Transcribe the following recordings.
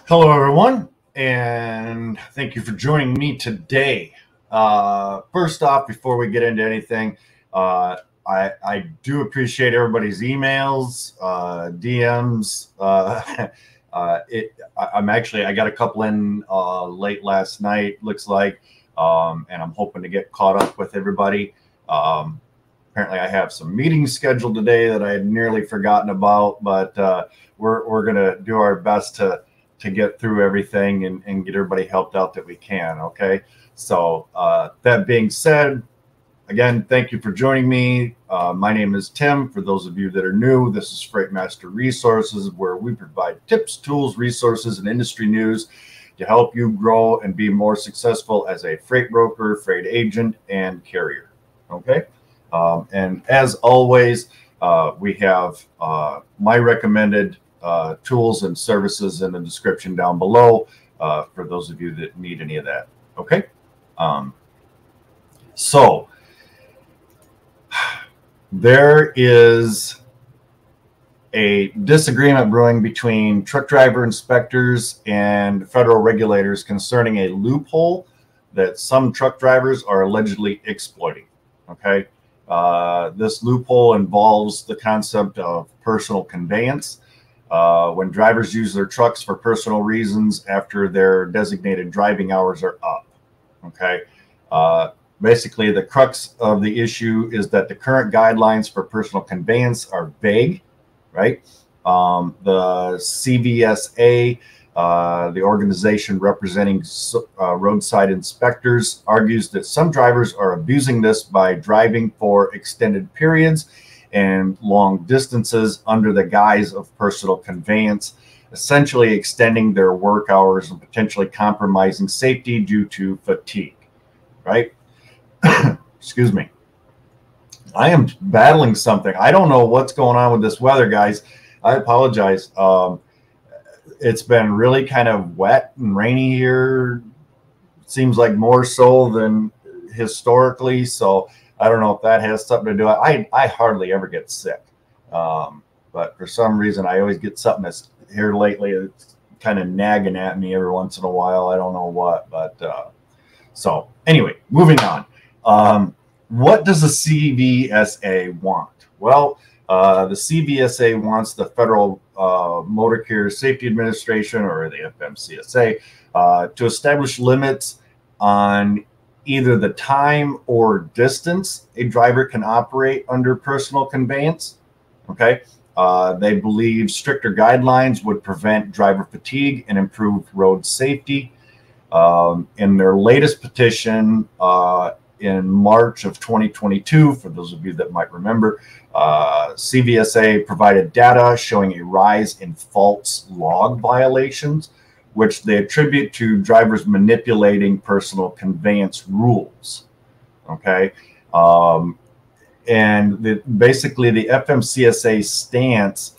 Hello, everyone, and thank you for joining me today. First off, before we get into anything, I do appreciate everybody's emails, DMs. I got a couple in late last night, looks like, and I'm hoping to get caught up with everybody. Apparently, I have some meetings scheduled today that I had nearly forgotten about, but we're going to do our best to get through everything and get everybody helped out that we can. Okay. So that being said, again, thank you for joining me. My name is Tim. For those of you that are new, this is Freight Master Resources, where we provide tips, tools, resources, and industry news to help you grow and be more successful as a freight broker, freight agent, and carrier. Okay. And as always, we have my recommended tools and services in the description down below for those of you that need any of that. Okay. So there is a disagreement brewing between truck driver inspectors and federal regulators concerning a loophole that some truck drivers are allegedly exploiting. Okay. This loophole involves the concept of personal conveyance. When drivers use their trucks for personal reasons after their designated driving hours are up. Okay. Basically, the crux of the issue is that the current guidelines for personal conveyance are vague, right? The CVSA, the organization representing roadside inspectors, argues that some drivers are abusing this by driving for extended periods and long distances under the guise of personal conveyance, essentially extending their work hours and potentially compromising safety due to fatigue, right? Excuse me. I am battling something. I don't know what's going on with this weather, guys. I apologize. It's been really kind of wet and rainy here. Seems like more so than historically. So I don't know if that has something to do. I hardly ever get sick. But for some reason, I always get something that's here lately. It's kind of nagging at me every once in a while. I don't know what, but so anyway, moving on. What does the CVSA want? Well, the CVSA wants the Federal Motor Carrier Safety Administration, or the FMCSA, to establish limits on either the time or distance a driver can operate under personal conveyance. Okay. They believe stricter guidelines would prevent driver fatigue and improve road safety. In their latest petition in March of 2022, for those of you that might remember, CVSA provided data showing a rise in false log violations, which they attribute to drivers manipulating personal conveyance rules. Okay. And basically the FMCSA stance,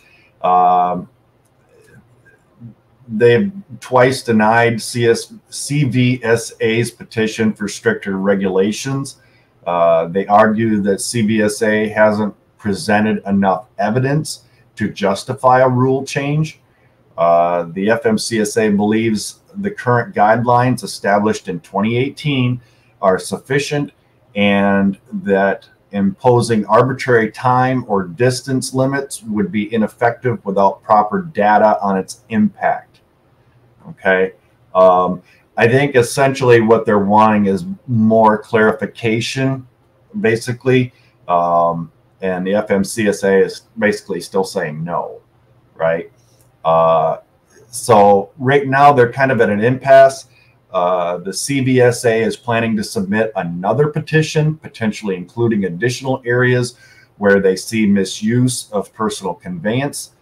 they've twice denied CVSA's petition for stricter regulations. They argue that CVSA hasn't presented enough evidence to justify a rule change. The FMCSA believes the current guidelines established in 2018 are sufficient, and that imposing arbitrary time or distance limits would be ineffective without proper data on its impact. Okay. I think essentially what they're wanting is more clarification, basically. And the FMCSA is basically still saying no, right? So right now they're kind of at an impasse. The CVSA is planning to submit another petition, potentially including additional areas where they see misuse of personal conveyance.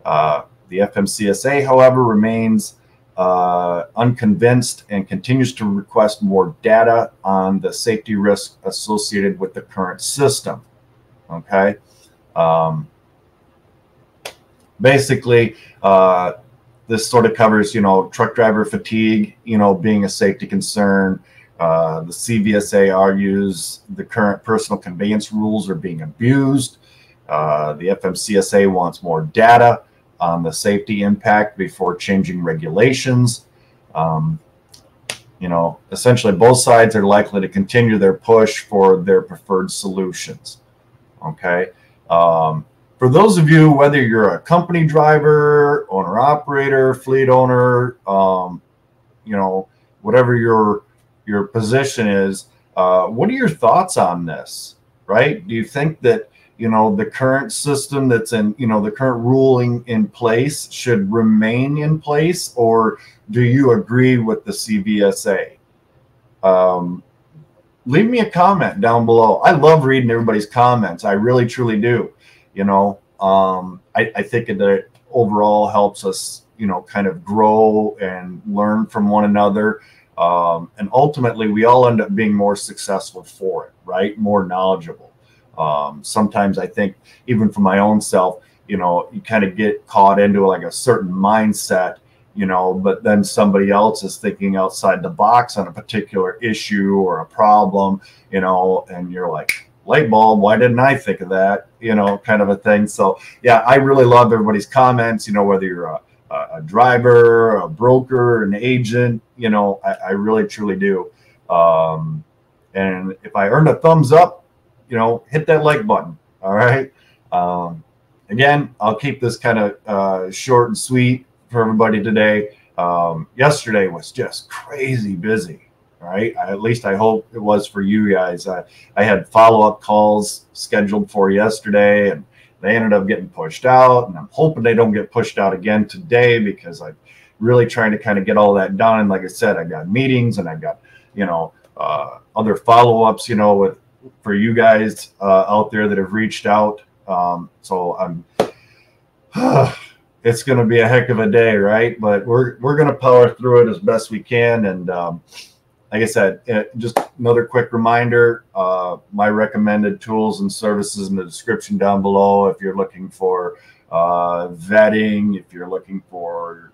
The FMCSA, however, remains unconvinced and continues to request more data on the safety risk associated with the current system. Okay. Basically, this sort of covers, truck driver fatigue, being a safety concern. The CVSA argues the current personal conveyance rules are being abused. The FMCSA wants more data on the safety impact before changing regulations. You know, essentially both sides are likely to continue their push for their preferred solutions. Okay. For those of you, whether you're a company driver, owner operator, fleet owner, you know, whatever your position is, what are your thoughts on this, right? Do you think that, you know, the current system that's in, you know, the current ruling in place should remain in place, or do you agree with the CVSA? Leave me a comment down below. I love reading everybody's comments. I really, truly do. You know, I think it overall helps us, you know, kind of grow and learn from one another. And ultimately, we all end up being more successful for it, right? More knowledgeable. Sometimes I think, even for my own self, you know, you kind of get caught into like a certain mindset, you know, but then somebody else is thinking outside the box on a particular issue or a problem, you know, and you're like, light bulb, why didn't I think of that? You know, kind of a thing. So yeah, I really love everybody's comments, you know, whether you're a driver, a broker, an agent, you know, I really truly do. And if I earned a thumbs up, you know, hit that like button. All right. Again, I'll keep this kind of short and sweet for everybody today. Yesterday was just crazy busy. Right. At least I hope it was for you guys. I had follow-up calls scheduled for yesterday, and they ended up getting pushed out, and I'm hoping they don't get pushed out again today, because I'm really trying to kind of get all that done. And like I said, I got meetings, and I got, you know, other follow-ups, you know, for you guys out there that have reached out. So I'm it's going to be a heck of a day, right? But we're going to power through it as best we can. And like I said, just another quick reminder, my recommended tools and services in the description down below. If you're looking for vetting, if you're looking for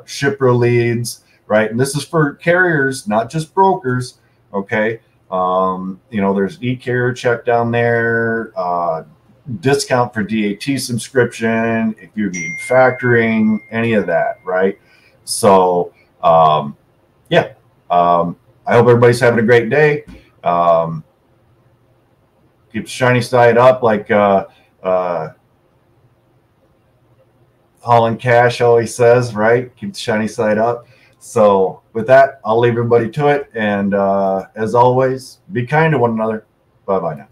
shipper leads, right? And this is for carriers, not just brokers, okay? You know, there's eCarrierCheck down there, discount for DAT subscription, if you need factoring, any of that, right? So, yeah. I hope everybody's having a great day. Keep the shiny side up, like Holland Cash always says, right? Keep the shiny side up. So with that, I'll leave everybody to it. And as always, be kind to one another. Bye-bye now.